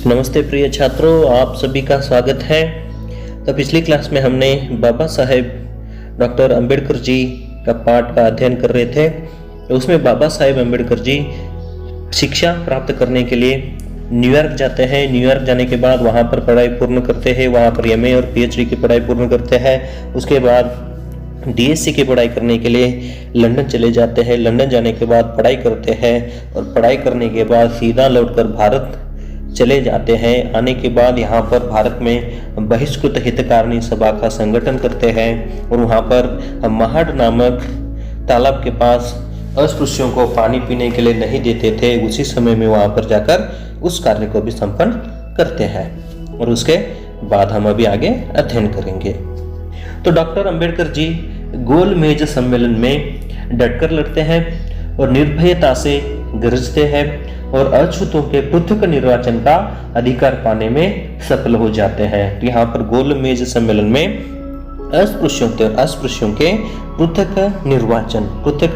नमस्ते प्रिय छात्रों, आप सभी का स्वागत है। तो पिछली क्लास में हमने बाबा साहेब डॉक्टर अंबेडकर जी का पाठ का अध्ययन कर रहे थे। तो उसमें बाबा साहेब अंबेडकर जी शिक्षा प्राप्त करने के लिए न्यूयॉर्क जाते हैं। न्यूयॉर्क जाने के बाद वहाँ पर पढ़ाई पूर्ण करते हैं, वहाँ पर एमए और पीएचडी की पढ़ाई पूर्ण करते हैं। उसके बाद डीएससी की पढ़ाई करने के लिए लंदन चले जाते हैं। लंदन जाने के बाद पढ़ाई करते हैं और पढ़ाई करने के बाद सीधा लौटकर भारत चले जाते हैं। आने के बाद यहाँ पर भारत में बहिष्कृत हितकारिणी सभा का संगठन करते हैं और वहाँ पर महाड नामक तालाब के पास अस्पृश्यों को पानी पीने के लिए नहीं देते थे। उसी समय में वहाँ पर जाकर उस कार्य को भी संपन्न करते हैं और उसके बाद हम अभी आगे अध्ययन करेंगे। तो डॉक्टर अंबेडकर जी गोल मेज सम्मेलन में डटकर लड़ते हैं और निर्भयता से गरजते हैं और अछूतों के पृथक निर्वाचन का अधिकार पाने में सफल हो जाते हैं। तो यहाँ पर गोल मेज सम्मेलन में अस्पृश्यों के पृथक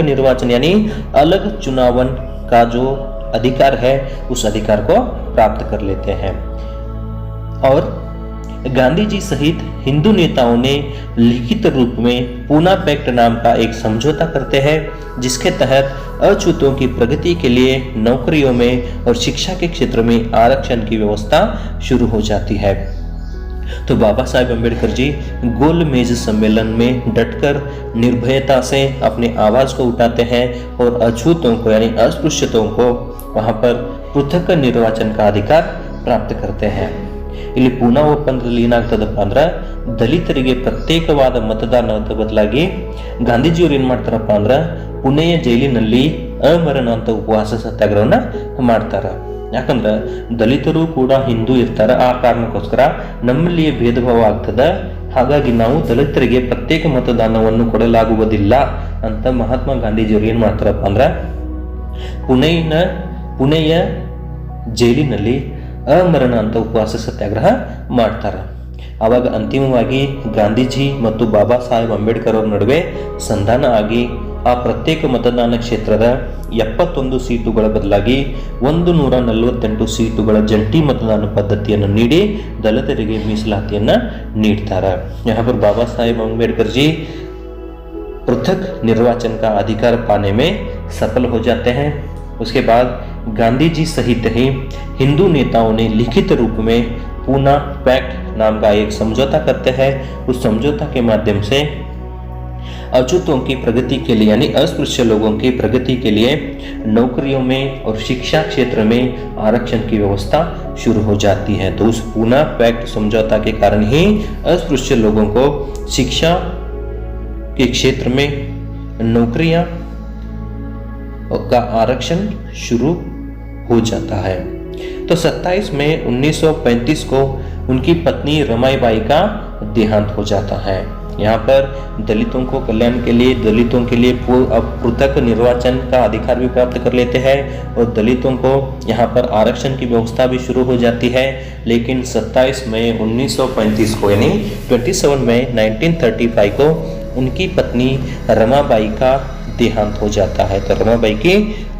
निर्वाचन यानी अलग चुनावन का जो अधिकार है उस अधिकार को प्राप्त कर लेते हैं। और गांधी जी सहित हिंदू नेताओं ने लिखित रूप में पूना पैक्ट नाम का एक समझौता करते हैं, जिसके तहत अछूतों की प्रगति के लिए नौकरियों में और शिक्षा के क्षेत्र में आरक्षण की व्यवस्था शुरू हो जाती है। तो बाबा साहेब अम्बेडकर जी गोल मेज सम्मेलन में डटकर निर्भयता से अपनी आवाज को उठाते हैं और अछूतों को यानी अस्पृश्यतों को वहां पर पृथक निर्वाचन का अधिकार प्राप्त करते हैं। ಇಲ್ಲಿ ಪೂನಾ ಒಪ್ಪಂದದಲ್ಲಿ ಏನಾಗ್ತದಪ್ಪ ಅಂದ್ರೆ ದಲಿತರಿಗೆ ಪ್ರತ್ಯೇಕವಾದ ಮತದಾನದ ಬದಲಾಗಿ ಗಾಂಧೀಜಿಯವರು ಏನ್ ಮಾಡ್ತಾರಪ್ಪ ಅಂದ್ರೆ ಪುಣೆಯ ಜೈಲಿನಲ್ಲಿ ಅಮರಣ ಅಂತ ಉಪವಾಸ ಸತ್ಯಾಗ್ರಹವನ್ನ ಮಾಡ್ತಾರ। ಯಾಕಂದ್ರೆ ದಲಿತರು ಕೂಡ ಹಿಂದೂ ಇರ್ತಾರ, ಆ ಕಾರಣಕ್ಕೋಸ್ಕರ ನಮ್ಮಲ್ಲಿಯೇ ಭೇದ ಭಾವ ಆಗ್ತದ, ಹಾಗಾಗಿ ನಾವು ದಲಿತರಿಗೆ ಪ್ರತ್ಯೇಕ ಮತದಾನವನ್ನು ಕೊಡಲಾಗುವುದಿಲ್ಲ ಅಂತ ಮಹಾತ್ಮ ಗಾಂಧೀಜಿಯವರು ಏನ್ ಮಾಡ್ತಾರಪ್ಪ ಅಂದ್ರೆ ಪುಣೆಯ ಜೈಲಿನಲ್ಲಿ ಅಮರಣ ಅಂತ ಉಪವಾಸ ಸತ್ಯಾಗ್ರಹ ಮಾಡ್ತಾರೆ। ಆವಾಗ ಅಂತಿಮವಾಗಿ ಗಾಂಧೀಜಿ ಮತ್ತು ಬಾಬಾ ಸಾಹೇಬ್ ಅಂಬೇಡ್ಕರ್ ಅವರ ನಡುವೆ ಸಂಧಾನ ಆಗಿ ಆ ಪ್ರತ್ಯೇಕ ಮತದಾನ ಕ್ಷೇತ್ರದ 71 ಸೀಟುಗಳ ಬದಲಾಗಿ 148 ಸೀಟುಗಳ ಜಂಟಿ ಮತದಾನ ಪದ್ಧತಿಯನ್ನು ನೀಡಿ ದಲಿತರಿಗೆ ಮೀಸಲಾತಿಯನ್ನ ನೀಡ್ತಾರೆ। यहाँ पर बाबा साहेब अम्बेडकर जी पृथक निर्वाचन का अधिकार पाने में सफल हो जाते हैं। उसके बाद गांधी जी सहित ही हिंदू नेताओं ने लिखित रूप में पूना पैक्ट नाम का एक समझौता करते हैं। उस समझौता के माध्यम से अछूतों की प्रगति के लिए यानी अस्पृश्य लोगों की प्रगति के लिए नौकरियों में और शिक्षा क्षेत्र में आरक्षण की व्यवस्था शुरू हो जाती है। तो उस पूना पैक्ट समझौता के कारण ही अस्पृश्य लोगों को शिक्षा के क्षेत्र में नौकरियां का आरक्षण शुरू हो जाता है। तो 27 मई 1935 को उनकी पत्नी रमाईबाई का देहांत हो जाता है। यहाँ पर दलितों को कल्याण के लिए पृथक निर्वाचन का अधिकार भी प्राप्त कर लेते हैं और दलितों को यहाँ पर आरक्षण की व्यवस्था भी शुरू हो जाती है। लेकिन 27 मई 1935 को यानी 27 मई 1935 को उनकी पत्नी रमाबाई का देहांत हो जाता है। तो रमाबाई की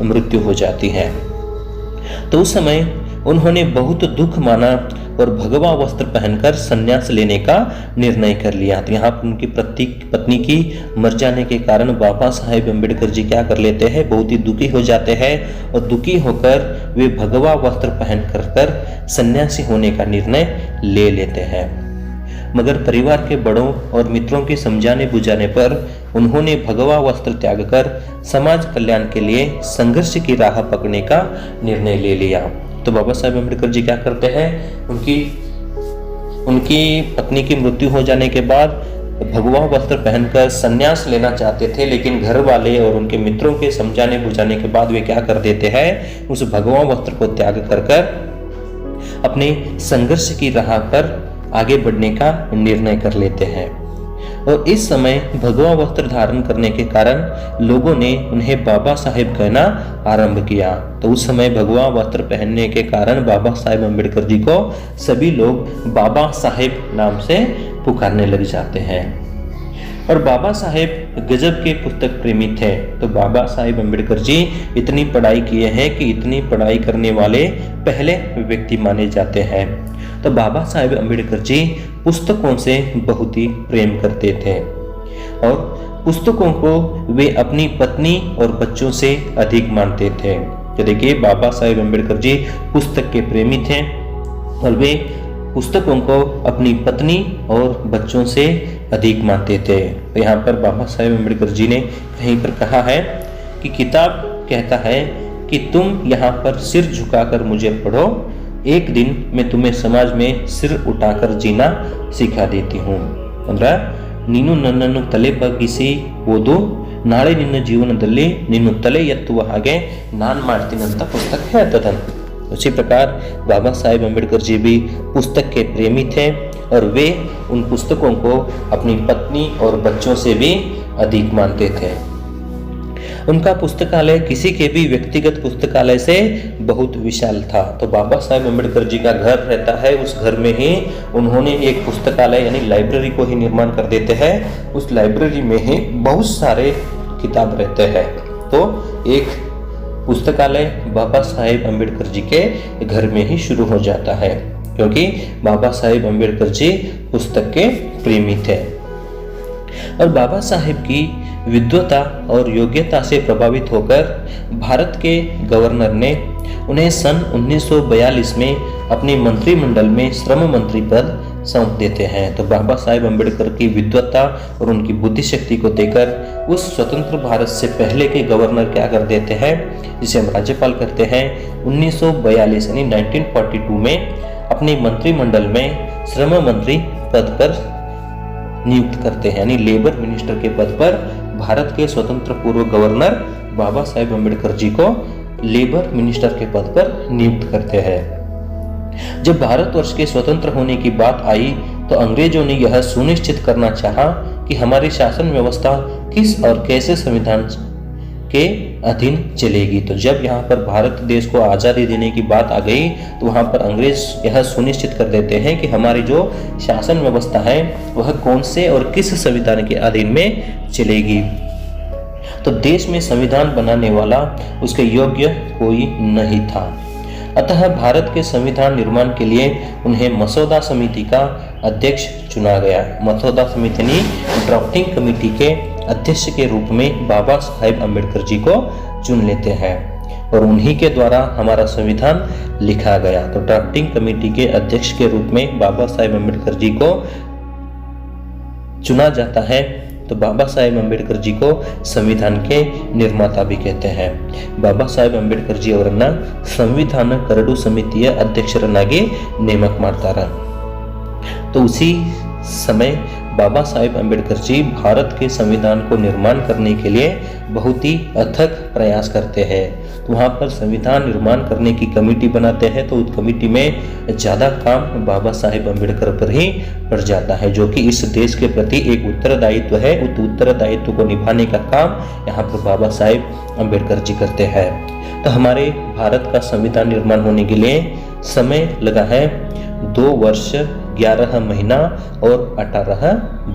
मृत्यु हो जाती है। तो उस समय उन्होंने बहुत दुख माना और भगवा वस्त्र पहनकर संन्यास लेने का निर्णय कर लिया। तो यहाँ पर उनकी पत्नी की मर जाने के कारण बाबा साहेब अम्बेडकर जी क्या कर लेते हैं, बहुत ही दुखी हो जाते हैं और दुखी होकर वे भगवा वस्त्र पहन कर सन्यासी होने का निर्णय ले लेते हैं। मगर परिवार के बड़ों और मित्रों के समझाने बुझाने पर उन्होंने भगवा वस्त्र त्याग कर समाज कल्याण के लिए संघर्ष की राह पकड़ने का निर्णय ले लिया। तो बाबा साहेब अम्बेडकर जी क्या करते हैं, उनकी पत्नी की मृत्यु हो जाने के बाद भगवा वस्त्र पहनकर संन्यास लेना चाहते थे, लेकिन घर वाले और उनके मित्रों के समझाने बुझाने के बाद वे क्या कर देते हैं, उस भगवा वस्त्र को त्याग कर अपने संघर्ष की राह पर आगे बढ़ने का निर्णय कर लेते हैं। और इस समय भगवा वस्त्र धारण करने के कारण लोगों ने उन्हें बाबा साहेब कहना आरंभ किया। तो उस समय भगवा वस्त्र पहनने के कारण बाबा साहेब अम्बेडकर जी को सभी लोग बाबा साहेब नाम से पुकारने लग जाते हैं। और बाबा साहेब गजब के पुस्तक प्रेमी थे। तो बाबा साहेब अम्बेडकर जी इतनी पढ़ाई किए हैं कि इतनी पढ़ाई करने वाले पहले व्यक्ति माने जाते हैं। तो बाबा साहेब अम्बेडकर जी पुस्तकों से बहुत ही प्रेम करते थे और पुस्तकों को वे अपनी पत्नी और बच्चों से अधिक मानते थे। तो देखिए, बाबा साहेब अम्बेडकर जी पुस्तक के प्रेमी थे और वे पुस्तकों को अपनी पत्नी और बच्चों से अधिक मानते थे। तो यहाँ पर बाबा साहेब अम्बेडकर जी ने कहीं पर कहा है कि किताब कहता है कि तुम यहाँ पर सिर झुकाकर मुझे पढ़ो, एक दिन मैं तुम्हें समाज में सिर उठाकर जीना सिखा देती हूँ। ಅಂದ್ರೆ ನೀನು ನನ್ನನ್ನು ತಲೆ ಬಗ್ಗಿಸಿ ಓದು, ನಾಳೆ ನಿನ್ನ ಜೀವನದಲ್ಲಿ ನೀನು ತಲೆ ಎತ್ತುವ ಹಾಗೆ ನಾನು ಮಾಡ್ತೀನಿ ಅಂತ पुस्तक ಹೇಳ್ತದೆ। उसी प्रकार बाबा साहेब अम्बेडकर जी भी पुस्तक के प्रेमी थे और वे उन पुस्तकों को अपनी पत्नी और बच्चों से भी अधिक मानते थे। उनका पुस्तकालय किसी के भी व्यक्तिगत पुस्तकालय से बहुत विशाल था। तो बाबा साहेब अम्बेडकर जी का घर रहता है, उस घर में ही उन्होंने एक पुस्तकालय यानी लाइब्रेरी को ही निर्माण कर देते हैं। उस लाइब्रेरी में ही बहुत सारे किताब रहते हैं। तो एक पुस्तकालय बाबा साहेब अम्बेडकर जी के घर में ही शुरू हो जाता है, क्योंकि बाबा साहेब अम्बेडकर जी पुस्तक के प्रेमी थे। और बाबा साहेब की विद्वता और योग्यता से प्रभावित होकर भारत के गवर्नर ने उन्हें सन 1942 में अपने मंत्रिमंडल में श्रम मंत्री पद सौंप देते हैं। तो बाबा साहेब अम्बेडकर की विद्वता और उनकी बुद्धि शक्ति को देखकर उस स्वतंत्र भारत से पहले के गवर्नर क्या कर देते हैं, जिसे हम राज्यपाल करते हैं, 1942 यानी 1942 में अपने मंत्रिमंडल में श्रम मंत्री पद पर नियुक्त करते हैं, यानी लेबर मिनिस्टर के पद पर भारत के स्वतंत्र पूर्व गवर्नर बाबा साहेब अम्बेडकर जी को लेबर मिनिस्टर के पद पर नियुक्त करते हैं। जब भारतवर्ष के स्वतंत्र होने की बात आई तो अंग्रेजों ने यह सुनिश्चित करना चाहा कि हमारी शासन व्यवस्था किस और कैसे संविधान के अधीन चलेगी। तो जब यहाँ पर भारत देश को आज़ादी देने की बात आ गई तो वहाँ पर अंग्रेज यह सुनिश्चित कर देते हैं कि हमारी जो शासन व्यवस्था है वह कौन से और किस संविधान के अधीन में चलेगी। तो देश में संविधान बनाने वाला उसके योग्य कोई नहीं था। अतः भारत के संविधान निर्माण के लिए उन्हें मसौदा समिति का अध्यक्ष चुना गया। मसौदा समिति ने ड्राफ्टिंग कमेटी के अध्यक्ष के रूप में बाबा साहेब अम्बेडकर जी को चुन लेते हैं और उन्हीं के द्वारा हमारा संविधान लिखा गया। तो ड्राफ्टिंग कमेटी के अध्यक्ष के रूप में बाबा साहेब अम्बेडकर जी को चुना जाता है। तो बाबा साहेब अम्बेडकर जी को संविधान के निर्माता भी कहते हैं। बाबा साहेब अम्बेडकर जी ಅವರನ್ನ ಸಂವಿಧಾನ ಕರಡು ಸಮಿತಿಯ ಅಧ್ಯಕ್ಷರನ್ನಾಗಿ ನೇಮಕ ಮಾಡ್ತಾರೆ। तो उसी समय बाबा साहेब अम्बेडकर जी भारत के संविधान को निर्माण करने के लिए बहुत ही अथक प्रयास करते हैं। तो वहाँ पर संविधान निर्माण करने की कमेटी बनाते हैं, तो उस कमेटी में ज़्यादा काम बाबा साहेब अम्बेडकर पर ही पड़ जाता है, जो कि इस देश के प्रति एक उत्तरदायित्व है। उस उत्तरदायित्व को निभाने का काम यहाँ पर बाबा साहेब अम्बेडकर जी करते हैं। तो हमारे भारत का संविधान निर्माण होने के लिए समय लगा है 2 वर्ष 11 महीना और 18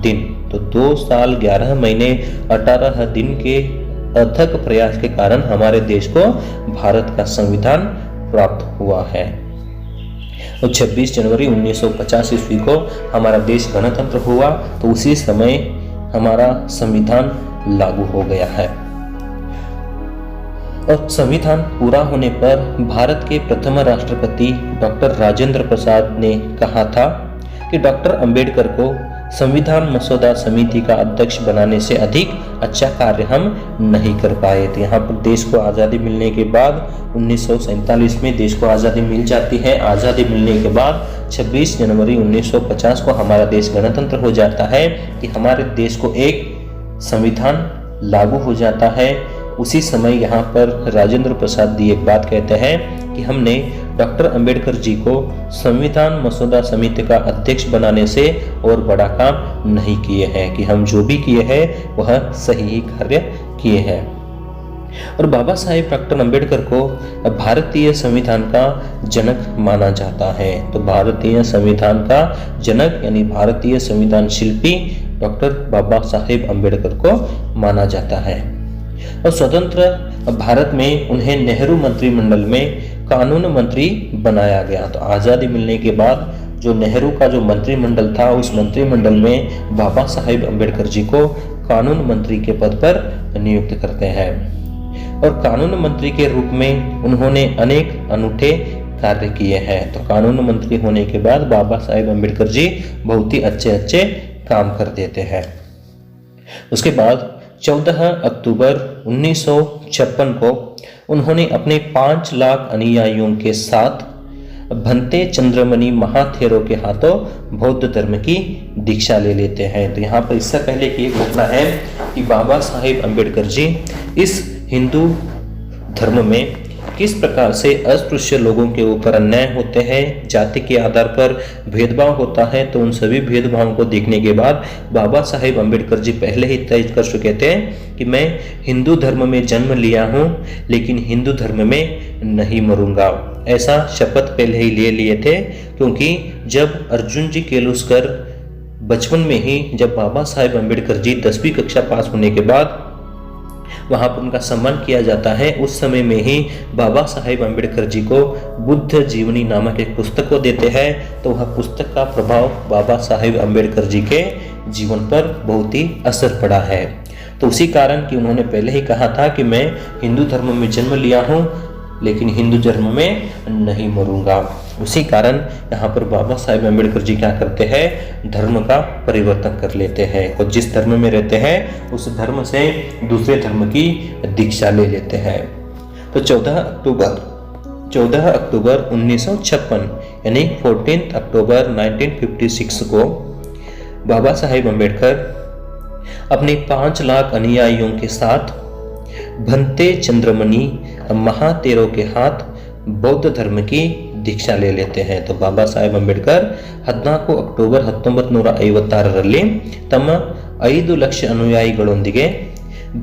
दिन। तो 2 साल 11 महीने 18 दिन के अथक प्रयास के कारण हमारे देश को भारत का संविधान प्राप्त हुआ है। और 26 जनवरी 1950 ईस्वी को हमारा देश गणतंत्र हुआ। तो उसी समय हमारा संविधान लागू हो गया है। और संविधान पूरा होने पर भारत के प्रथम राष्ट्रपति डॉक्टर राजेंद्र प्रसाद ने कहा था कि डॉक्टर अंबेडकर को संविधान मसौदा समिति का अध्यक्ष बनाने से अधिक अच्छा कार्य हम नहीं कर पाए। तो यहाँ पर देश को आज़ादी मिलने के बाद 1947 में देश को आज़ादी मिल जाती है। आज़ादी मिलने के बाद 26 जनवरी 1950 को हमारा देश गणतंत्र हो जाता है कि हमारे देश को एक संविधान लागू हो जाता है। उसी समय यहाँ पर राजेंद्र प्रसाद जी एक बात कहते हैं कि हमने डॉक्टर अंबेडकर जी को संविधान मसौदा समिति का अध्यक्ष बनाने से और बड़ा काम नहीं किए हैं, कि हम जो भी किए हैं वह सही कार्य किए हैं। और बाबा साहेब डॉक्टर अंबेडकर को भारतीय संविधान का जनक माना जाता है। तो भारतीय संविधान का जनक यानी भारतीय संविधान शिल्पी डॉक्टर बाबा साहेब अम्बेडकर को माना जाता है। और स्वतंत्र भारत में उन्हें नेहरू मंत्रिमंडल में कानून मंत्री बनाया गया। तो आज़ादी मिलने के बाद जो नेहरू का जो मंत्रिमंडल था, उस मंत्रिमंडल में बाबा साहेब अम्बेडकर जी को कानून मंत्री के पद पर नियुक्त करते हैं। और कानून मंत्री के रूप में उन्होंने अनेक अनूठे कार्य किए हैं। तो कानून मंत्री होने के बाद बाबा साहेब अम्बेडकर जी बहुत ही अच्छे अच्छे काम कर देते हैं। उसके बाद 14 अक्टूबर 1956 को उन्होंने अपने 5 लाख अनुयायियों के साथ भंते चंद्रमणि महाथेरो के हाथों बौद्ध धर्म की दीक्षा ले लेते हैं। तो यहाँ पर इससे पहले की एक घटना है कि बाबा साहेब अम्बेडकर जी इस हिंदू धर्म में किस प्रकार से अस्पृश्य लोगों के ऊपर अन्याय होते हैं, जाति के आधार पर भेदभाव होता है। तो उन सभी भेदभावों को देखने के बाद बाबा साहेब अम्बेडकर जी पहले ही तय कर चुके थे कि मैं हिंदू धर्म में जन्म लिया हूँ, लेकिन हिंदू धर्म में नहीं मरूंगा। ऐसा शपथ पहले ही ले लिए थे, क्योंकि जब अर्जुन जी केलुस्कर बचपन में ही, जब बाबा साहेब अम्बेडकर जी 10वीं कक्षा पास होने के बाद वहाँ पर उनका सम्मान किया जाता है, उस समय में ही बाबा साहेब अम्बेडकर जी को बुद्ध जीवनी नामक एक पुस्तक को देते हैं। तो वह पुस्तक का प्रभाव बाबा साहेब अम्बेडकर जी के जीवन पर बहुत ही असर पड़ा है। तो उसी कारण कि उन्होंने पहले ही कहा था कि मैं हिंदू धर्म में जन्म लिया हूँ, लेकिन हिंदू धर्म में नहीं मरूंगा। उसी कारण यहाँ पर बाबा साहेब अम्बेडकर जी क्या करते हैं, धर्म का परिवर्तन कर लेते हैं और जिस धर्म में रहते हैं उस धर्म से दूसरे धर्म की दीक्षा ले लेते हैं। तो 14 अक्टूबर 1956 यानी 14 अक्टूबर 1956 को बाबा साहेब अम्बेडकर अपने 5 लाख अनुयायियों के साथ भंते चंद्रमणि महाथेरो के हाथ बौद्ध धर्म की दीक्षा ले लेते हैं। तो बाबा साहेब अम्बेडकर 14 ಅಕ್ಟೋಬರ್ 1956ರಲ್ಲಿ ತಮ್ಮ 5 ಲಕ್ಷ ಅನುಯಾಯಿಗಳೊಂದಿಗೆ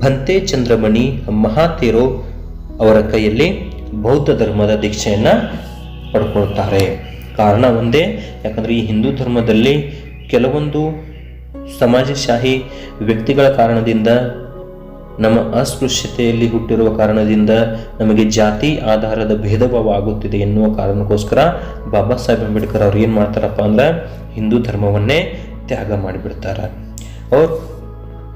ಭಂತೆ ಚಂದ್ರಮಣಿ ಮಹಾಥೇರೋ ಅವರ ಕೈಯಲ್ಲಿ ಬೌದ್ಧ ಧರ್ಮದ ದೀಕ್ಷೆಯನ್ನ ಪಡ್ಕೊಳ್ತಾರೆ। ಕಾರಣ ಒಂದೇ, ಯಾಕಂದ್ರೆ ಈ ಹಿಂದೂ ಧರ್ಮದಲ್ಲಿ ಕೆಲವೊಂದು ಸಮಾಜಶಾಹಿ ವ್ಯಕ್ತಿಗಳ ಕಾರಣದಿಂದ, ನಮ್ಮ ಅಸ್ಪೃಶ್ಯತೆಯಲ್ಲಿ ಹುಟ್ಟಿರುವ ಕಾರಣದಿಂದ ನಮಗೆ ಜಾತಿ ಆಧಾರದ ಭೇದ ಭಾವ ಆಗುತ್ತಿದೆ ಎನ್ನುವ ಕಾರಣಕ್ಕೋಸ್ಕರ ಬಾಬಾ ಸಾಹೇಬ್ ಅಂಬೇಡ್ಕರ್ ಅವ್ರು ಏನು ಮಾಡ್ತಾರಪ್ಪ ಅಂದ್ರೆ ಹಿಂದೂ ಧರ್ಮವನ್ನೇ ತ್ಯಾಗ ಮಾಡಿಬಿಡ್ತಾರೆ। और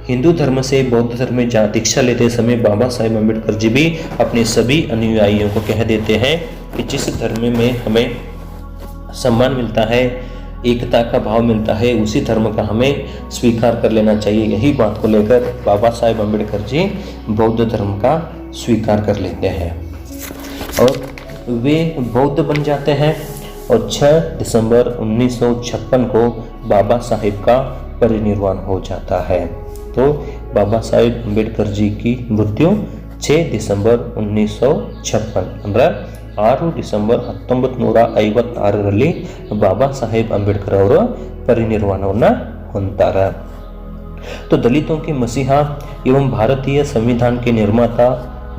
हिंदू धर्म से बौद्ध धर्म में दीक्षा लेते समय बाबा साहेब अम्बेडकर जी भी अपने सभी अनुयायियों को कह देते हैं कि जिस धर्म में हमें सम्मान मिलता है, एकता का भाव मिलता है, उसी धर्म का हमें स्वीकार कर लेना चाहिए। यही बात को लेकर बाबा साहेब अम्बेडकर जी बौद्ध धर्म का स्वीकार कर लेते हैं और वे बौद्ध बन जाते हैं। और 6 दिसंबर 1956 को बाबा साहेब का परिनिर्वाण हो जाता है। तो बाबा साहेब अम्बेडकर जी की मृत्यु 6 दिसंबर 1956 ಅಂದ್ರೆ 6 ಡಿಸೆಂಬರ್ 1956ರಲ್ಲಿ बाबा साहेब अम्बेडकर ಅವರು परिनिर्वाणವನ್ನು ಹೊಂದ್ತಾರೆ। तो दलितों के मसीहा एवं भारतीय संविधान के निर्माता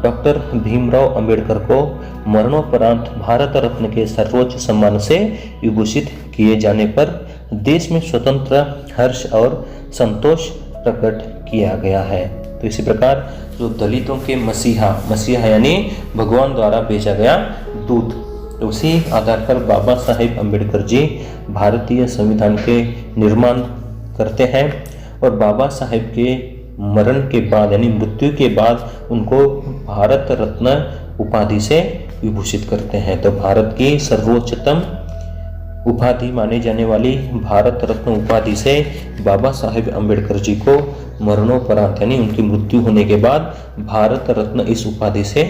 डॉक्टर भीमराव अंबेडकर को मरणोपरांत भारत रत्न के सर्वोच्च सम्मान से विभूषित किए जाने पर देश में स्वतंत्र हर्ष और संतोष प्रकट किया गया है। तो इसी प्रकार जो दलितों के मसीहा यानी भगवान द्वारा भेजा गया दूत, उसी आधार पर बाबा साहेब अम्बेडकर जी भारतीय संविधान के निर्माण करते हैं और बाबा साहेब के मरण के बाद यानी मृत्यु के बाद उनको भारत रत्न उपाधि से विभूषित करते हैं। तो भारत की सर्वोच्चतम उपाधि माने जाने वाली भारत रत्न उपाधि से बाबा साहेब अम्बेडकर जी को मरणोपरांत यानी उनकी मृत्यु होने के बाद भारत रत्न इस उपाधि से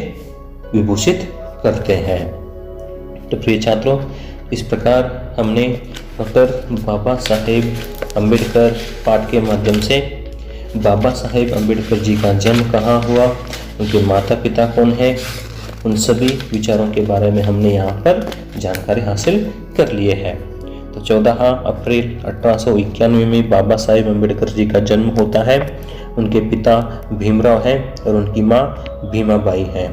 विभूषित करते हैं। तो प्रिय छात्रों, इस प्रकार हमने डॉक्टर बाबा साहेब अम्बेडकर पाठ के माध्यम से बाबा साहेब अम्बेडकर जी का जन्म कहाँ हुआ, उनके माता पिता कौन है, उन सभी विचारों के बारे में हमने यहाँ पर जानकारी हासिल कर लिए हैं। तो 14 अप्रैल 1891 में बाबा साहेब अम्बेडकर जी का जन्म होता है। उनके पिता भीमराव हैं और उनकी माँ भीमाबाई हैं।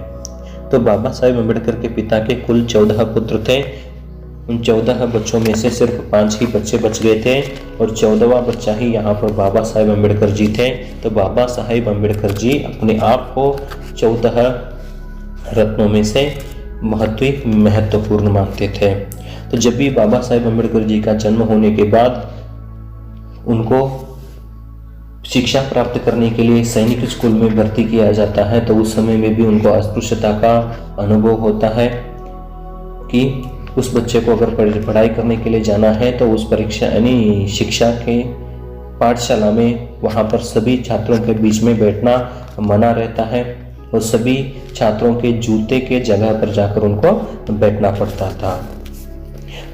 तो बाबा साहेब अम्बेडकर के पिता के कुल 14 पुत्र थे। उन 14 बच्चों में से सिर्फ 5 ही बच्चे बच गए थे और 14वां बच्चा ही यहाँ पर बाबा साहेब अम्बेडकर जी थे। तो बाबा साहेब अम्बेडकर जी अपने आप को 14 रत्नों में से महत्वपूर्ण मानते थे। तो जब भी बाबा साहेब अम्बेडकर जी का जन्म होने के बाद उनको शिक्षा प्राप्त करने के लिए सैनिक स्कूल में भर्ती किया जाता है, तो उस समय में भी उनको अस्पृश्यता का अनुभव होता है कि उस बच्चे को अगर पढ़ाई करने के लिए जाना है तो उस परीक्षा यानी शिक्षा के पाठशाला में वहाँ पर सभी छात्रों के बीच में बैठना मना रहता है और सभी छात्रों के जूते के जगह पर जाकर उनको बैठना पड़ता था।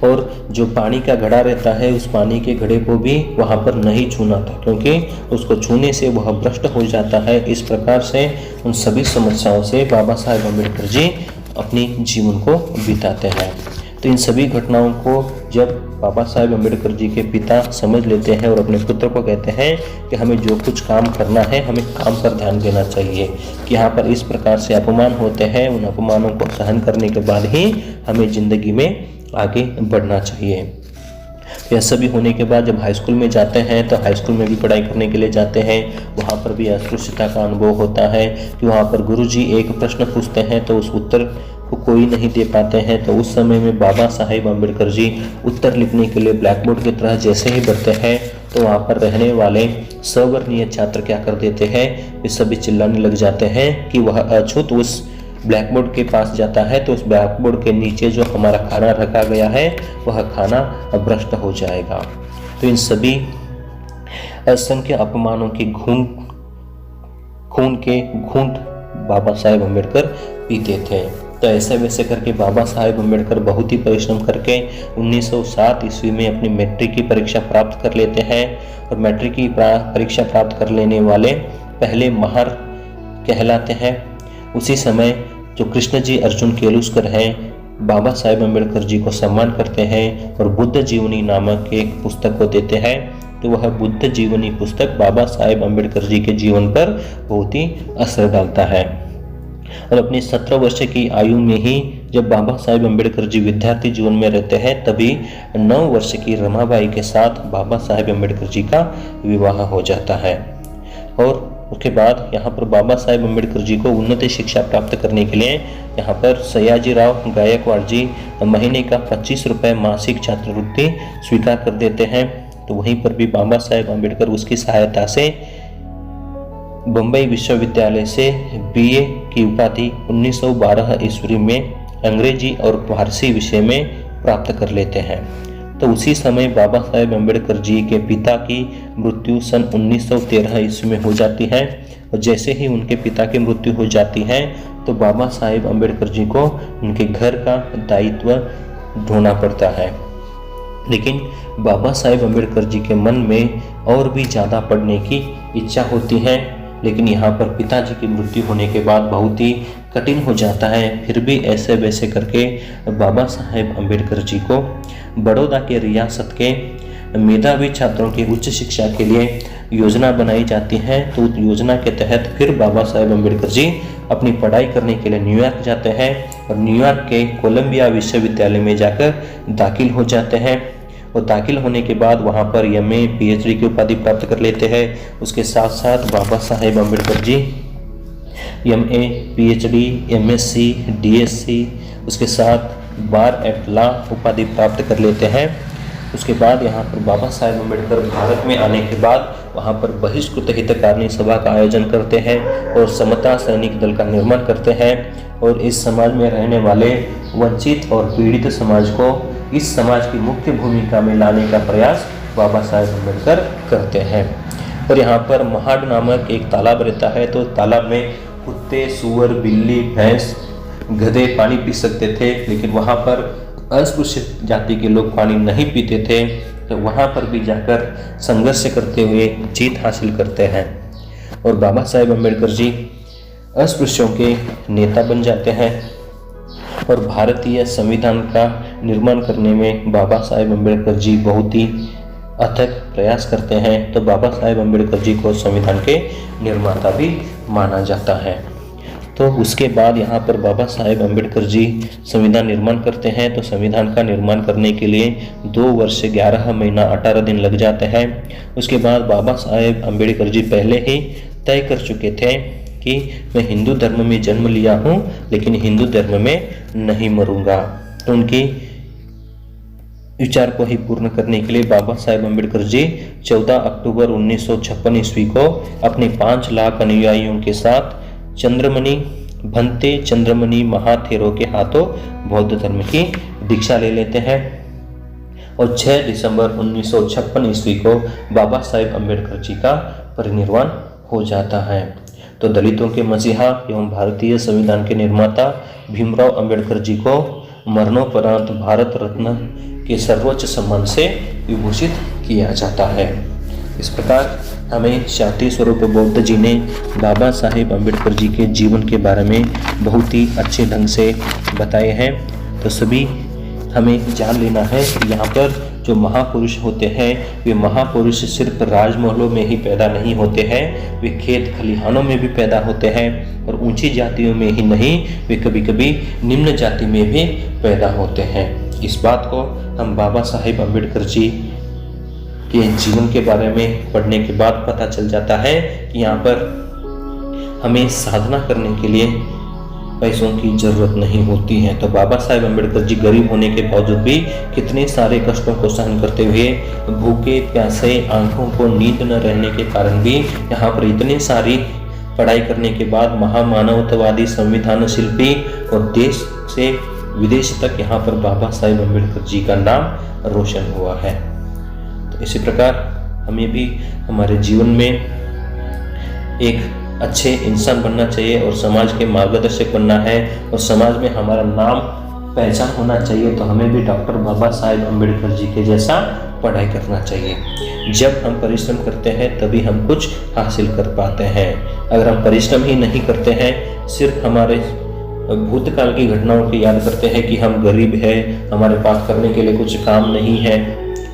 और जो पानी का घड़ा रहता है उस पानी के घड़े को भी वहाँ पर नहीं छूना था, क्योंकि उसको छूने से वह भ्रष्ट हो जाता है। इस प्रकार से उन सभी समस्याओं से बाबा साहेब अम्बेडकर जी अपनी जीवन को बिताते हैं। तो इन सभी घटनाओं को जब बाबा साहेब अम्बेडकर जी के पिता समझ लेते हैं और अपने पुत्र को कहते हैं कि हमें जो कुछ काम करना है हमें काम पर ध्यान देना चाहिए, कि यहाँ पर इस प्रकार से अपमान होते हैं, उन अपमानों को सहन करने के बाद ही हमें ज़िंदगी में आगे बढ़ना चाहिए। यह सभी होने के बाद जब हाई स्कूल में जाते हैं तो हाई स्कूल में भी पढ़ाई करने के लिए जाते हैं। वहाँ पर भी अस्पृश्यता का अनुभव होता है कि वहाँ पर गुरुजी एक प्रश्न पूछते हैं तो उस उत्तर को कोई नहीं दे पाते हैं। तो उस समय में बाबा साहेब अम्बेडकर जी उत्तर लिखने के लिए ब्लैक बोर्ड की तरह जैसे ही बढ़ते हैं तो वहाँ पर रहने वाले सवर्णीय छात्र क्या कर देते हैं, वे सभी चिल्लाने लग जाते हैं कि वह अछूत उस ब्लैक बोर्ड के पास जाता है तो उस ब्लैक बोर्ड के नीचे जो हमारा खाना रखा गया है वह खाना भ्रष्ट हो जाएगा। तो इन सभी असंख्य अपमानों के खून के घूंट बाबा साहेब अम्बेडकर पीते थे। तो ऐसे वैसे करके बाबा साहेब अम्बेडकर बहुत ही परिश्रम करके 1907 ईस्वी में अपनी मैट्रिक की परीक्षा प्राप्त कर लेते हैं और मैट्रिक की परीक्षा प्राप्त कर लेने वाले पहले महार कहलाते हैं। उसी समय जो कृष्ण जी अर्जुन केलुस्कर हैं बाबा साहेब अम्बेडकर जी को सम्मान करते हैं और बुद्ध जीवनी नामक एक पुस्तक को देते हैं। तो वह बुद्ध जीवनी पुस्तक बाबा साहेब अम्बेडकर जी के जीवन पर बहुत ही असर डालता है। और अपनी 17 वर्ष की आयु में ही जब बाबा साहेब अम्बेडकर जी विद्यार्थी जीवन में रहते हैं तभी 9 वर्ष की रमाबाई के साथ बाबा साहेब अम्बेडकर जी का विवाह हो जाता है। और उसके बाद यहाँ पर बाबा साहेब अम्बेडकर जी को उन्नत शिक्षा प्राप्त करने के लिए यहाँ पर सयाजीराव गायकवाड़ जी महीने का 25 रुपये मासिक छात्रवृत्ति स्वीकार कर देते हैं। तो वहीं पर भी बाबा साहेब अम्बेडकर उसकी सहायता से बम्बई विश्वविद्यालय से बीए की उपाधि 1912 ईस्वी में अंग्रेजी और फारसी विषय में प्राप्त कर लेते हैं। तो उसी समय बाबा साहेब अम्बेडकर जी के पिता की मृत्यु सन 1913 ईस्वी में हो जाती है और जैसे ही उनके पिता की मृत्यु हो जाती है तो बाबा साहेब अम्बेडकर जी को उनके घर का दायित्व ढोना पड़ता है। लेकिन बाबा साहेब अम्बेडकर जी के मन में और भी ज़्यादा पढ़ने की इच्छा होती है, लेकिन यहाँ पर पिताजी की मृत्यु होने के बाद बहुत ही कठिन हो जाता है। फिर भी ऐसे वैसे करके बाबा साहेब अम्बेडकर जी को बड़ौदा के रियासत के मेधावी छात्रों की उच्च शिक्षा के लिए योजना बनाई जाती है। तो उस योजना के तहत फिर बाबा साहेब अम्बेडकर जी अपनी पढ़ाई करने के लिए न्यूयॉर्क जाते हैं और न्यूयॉर्क के कोलंबिया विश्वविद्यालय में जाकर दाखिल हो जाते हैं। और दाखिल होने के बाद वहाँ पर एमए पीएचडी की उपाधि प्राप्त कर लेते हैं। उसके साथ साथ Baba Saheb Ambedkar ji MA PhD MSc DSC उसके साथ बार एट लॉ उपाधि प्राप्त कर लेते हैं। उसके बाद यहाँ पर बाबा साहेब अम्बेडकर भारत में आने के बाद वहाँ पर बहिष्कृत हितकारिणी सभा का आयोजन करते हैं और समता सैनिक दल का निर्माण करते हैं और इस समाज में रहने वाले वंचित और पीड़ित समाज को इस समाज की मुख्य भूमिका में लाने का प्रयास बाबा साहेब अम्बेडकर करते हैं। और यहाँ पर महाड नामक एक तालाब रहता है, तो तालाब में कुत्ते सूअर बिल्ली भैंस गधे पानी पी सकते थे, लेकिन वहाँ पर अस्पृश्य जाति के लोग पानी नहीं पीते थे। तो वहाँ पर भी जाकर संघर्ष करते हुए जीत हासिल करते हैं और बाबा साहेब अम्बेडकर जी अस्पृश्यों के नेता बन जाते हैं और भारतीय संविधान का निर्माण करने में बाबा साहेब अम्बेडकर जी बहुत ही अथक प्रयास करते हैं। तो बाबा साहेब अम्बेडकर जी को संविधान के निर्माता भी माना जाता है। तो उसके बाद यहाँ पर बाबा साहेब अम्बेडकर जी संविधान निर्माण करते हैं। तो संविधान का निर्माण करने के लिए 2 वर्ष 11 महीना 18 दिन लग जाते हैं। उसके बाद बाबा साहेब अम्बेडकर जी पहले ही तय कर चुके थे कि मैं हिंदू धर्म में जन्म लिया हूँ लेकिन हिंदू धर्म में नहीं मरूंगा। तो उनकी विचार को ही पूर्ण करने के लिए बाबा साहेब अम्बेडकर जी 14 अक्टूबर 1956 ईस्वी को अपने 5 लाख अनुयायियों के साथ चंद्रमणि भंते चंद्रमणि महाथेरो के हाथों बौद्ध धर्म की दीक्षा ले लेते हैं और 6 दिसंबर 1956 ईस्वी को बाबा साहेब अम्बेडकर जी का परिनिर्वाण हो जाता है। तो दलितों के मसीहा एवं भारतीय संविधान के निर्माता भीमराव अम्बेडकर जी को मरणोपरांत भारत रत्न के सर्वोच्च सम्मान से विभूषित किया जाता है। इस प्रकार हमें शांति स्वरूप बौद्ध जी ने बाबा साहेब अम्बेडकर जी के जीवन के बारे में बहुत ही अच्छे ढंग से बताए हैं। तो सभी हमें जान लेना है कि यहाँ पर जो महापुरुष होते हैं वे महापुरुष सिर्फ राजमहलों में ही पैदा नहीं होते हैं, वे खेत खलिहानों में भी पैदा होते हैं और ऊंची जातियों में ही नहीं, वे कभी कभी निम्न जाति में भी पैदा होते हैं। इस बात को हम बाबा साहेब अम्बेडकर जी के जीवन के बारे में पढ़ने के बाद पता चल जाता है कि यहाँ पर हमें साधना करने के लिए पैसों की जरूरत नहीं होती है। तो बाबा साहेब अम्बेडकर जी गरीब होने के बावजूद भी कितने सारे कष्टों को सहन करते हुए, भूखे प्यासे आंखों को नींद न रहने के कारण भी यहाँ पर इतनी सारी पढ़ाई करने के बाद महामानवतावादी संविधान शिल्पी और देश से विदेश तक यहाँ पर बाबा साहेब अम्बेडकर जी का नाम रोशन हुआ है। तो इसी प्रकार हमें भी हमारे जीवन में एक अच्छे इंसान बनना चाहिए और समाज के मार्गदर्शक बनना है और समाज में हमारा नाम पहचान होना चाहिए। तो हमें भी डॉक्टर बाबा साहेब अम्बेडकर जी के जैसा पढ़ाई करना चाहिए। जब हम परिश्रम करते हैं तभी हम कुछ हासिल कर पाते हैं। अगर हम परिश्रम ही नहीं करते हैं, सिर्फ हमारे भूतकाल की घटनाओं को याद करते हैं कि हम गरीब हैं, हमारे पास करने के लिए कुछ काम नहीं है,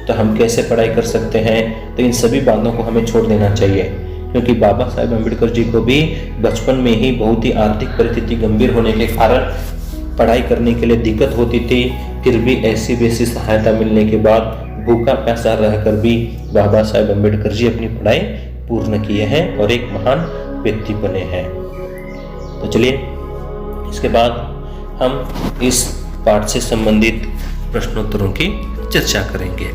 तो हम कैसे पढ़ाई कर सकते हैं। तो इन सभी बातों को हमें छोड़ देना चाहिए, क्योंकि बाबा साहेब अम्बेडकर जी को भी बचपन में ही बहुत ही आर्थिक परिस्थिति गंभीर होने के कारण पढ़ाई करने के लिए दिक्कत होती थी। फिर भी ऐसी वैसी सहायता मिलने के बाद भूखा प्यासा रहकर भी बाबा साहेब अम्बेडकर जी अपनी पढ़ाई पूर्ण किए हैं और एक महान व्यक्ति बने हैं। तो चलिए इसके बाद हम इस पाठ से संबंधित प्रश्नोत्तरों की चर्चा करेंगे।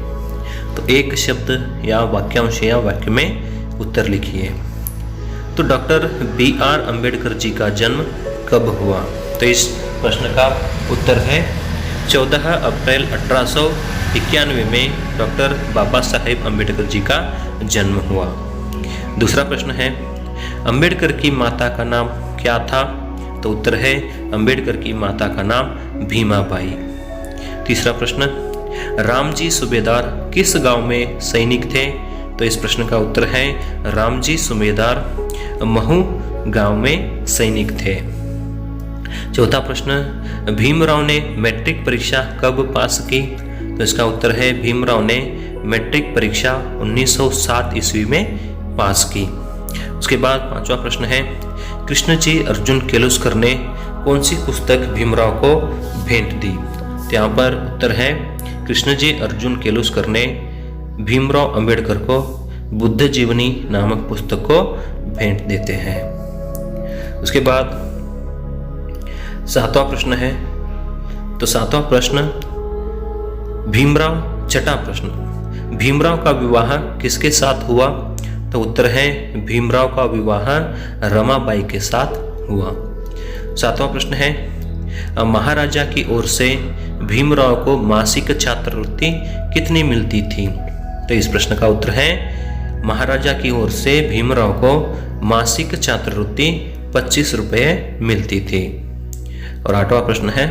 तो एक शब्द या वाक्यांश या वाक्य में उत्तर लिखिए। तो डॉक्टर B.R. अम्बेडकर जी का जन्म कब हुआ? तो इस प्रश्न का उत्तर है 14 अप्रैल 1891 में डॉक्टर बाबा साहेब अम्बेडकर जी का जन्म हुआ। दूसरा प्रश्न है अम्बेडकर की माता का नाम क्या था? तो उत्तर है अम्बेडकर की माता का नाम भीमाबाई। तीसरा प्रश्न रामजी सूबेदार किस गांव में सैनिक थे? तो इस प्रश्न का उत्तर है रामजी सूबेदार महू गांव में सैनिक थे। चौथा प्रश्न भीमराव ने मैट्रिक परीक्षा कब पास की? तो इसका उत्तर है भीमराव ने मैट्रिक परीक्षा 1907 ईस्वी में पास की। उसके बाद पांचवा प्रश्न है कृष्णजी अर्जुन केलुस्कर ने कौन सी पुस्तक भीमराव को भेंट दी? तो यहाँ पर उत्तर है कृष्णजी अर्जुन केलुस्कर ने भीमराव अम्बेडकर को बुद्ध जीवनी नामक पुस्तक को भेंट देते हैं। उसके बाद सातवां प्रश्न है, तो सातवां प्रश्न भीमराव, छठा प्रश्न भीमराव का विवाह किसके साथ हुआ? तो उत्तर है भीमराव का विवाह रमाबाई के साथ हुआ। सातवां प्रश्न है महाराजा की ओर से भीमराव को मासिक छात्रवृत्ति कितनी मिलती थी? तो इस प्रश्न का उत्तर है महाराजा की ओर से भीमराव को मासिक छात्रवृत्ति 25 रुपये मिलती थी। और आठवां प्रश्न है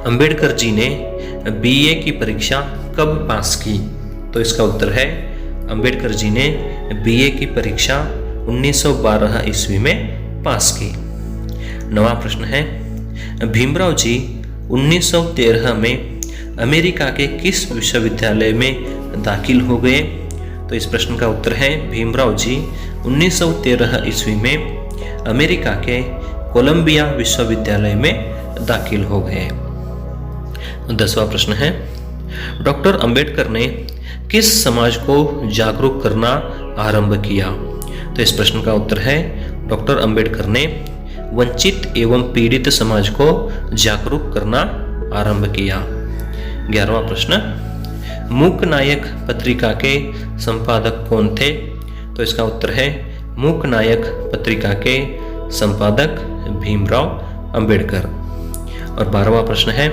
अंबेडकर जी ने BA की परीक्षा कब पास की? तो इसका उत्तर है अंबेडकर जी ने BA की परीक्षा 1912 ईस्वी में पास की। नवा प्रश्न है भीमराव जी 1913 में अमेरिका के किस विश्वविद्यालय में दाखिल हो गए? तो इस प्रश्न का उत्तर है भीमराव जी 1913 ईस्वी में अमेरिका के कोलंबिया विश्वविद्यालय में दाखिल हो गए। 10वां प्रश्न है, डॉक्टर अंबेडकर ने किस समाज को जागरूक करना आरंभ किया? तो इस प्रश्न का उत्तर है डॉक्टर अंबेडकर ने वंचित एवं पीड़ित समाज को जागरूक करना आरंभ किया। 11वां प्रश्न, मूक नायक पत्रिका के संपादक कौन थे? तो इसका उत्तर है मूक नायक पत्रिका के संपादक भीमराव अंबेडकर। और 12वां प्रश्न है,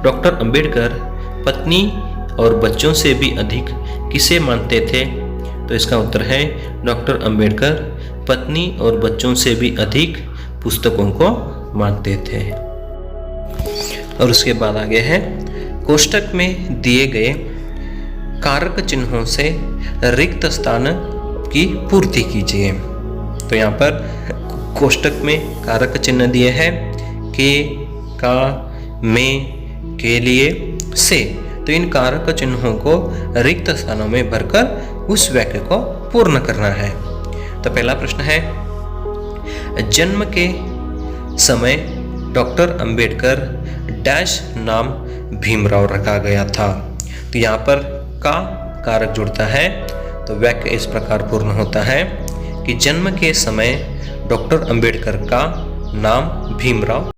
डॉक्टर अंबेडकर पत्नी और बच्चों से भी अधिक किसे मानते थे? तो इसका उत्तर है डॉक्टर अंबेडकर पत्नी और बच्चों से भी अधिक पुस्तकों को मानते थे। और उसके बाद आगे है, कोष्टक में दिए गए कारक चिन्हों से रिक्त स्थान की पूर्ति कीजिए। तो यहाँ पर कोष्टक में कारक चिन्ह दिए हैं के, का, में, के लिए, से। तो इन कारक चिन्हों को रिक्त स्थानों में भरकर उस वाक्य को पूर्ण करना है। तो पहला प्रश्न है, जन्म के समय डॉक्टर अंबेडकर डैश नाम भीमराव रखा गया था। तो यहाँ पर का कारक जुड़ता है तो वाक्य इस प्रकार पूर्ण होता है कि जन्म के समय डॉक्टर अंबेडकर का नाम भीमराव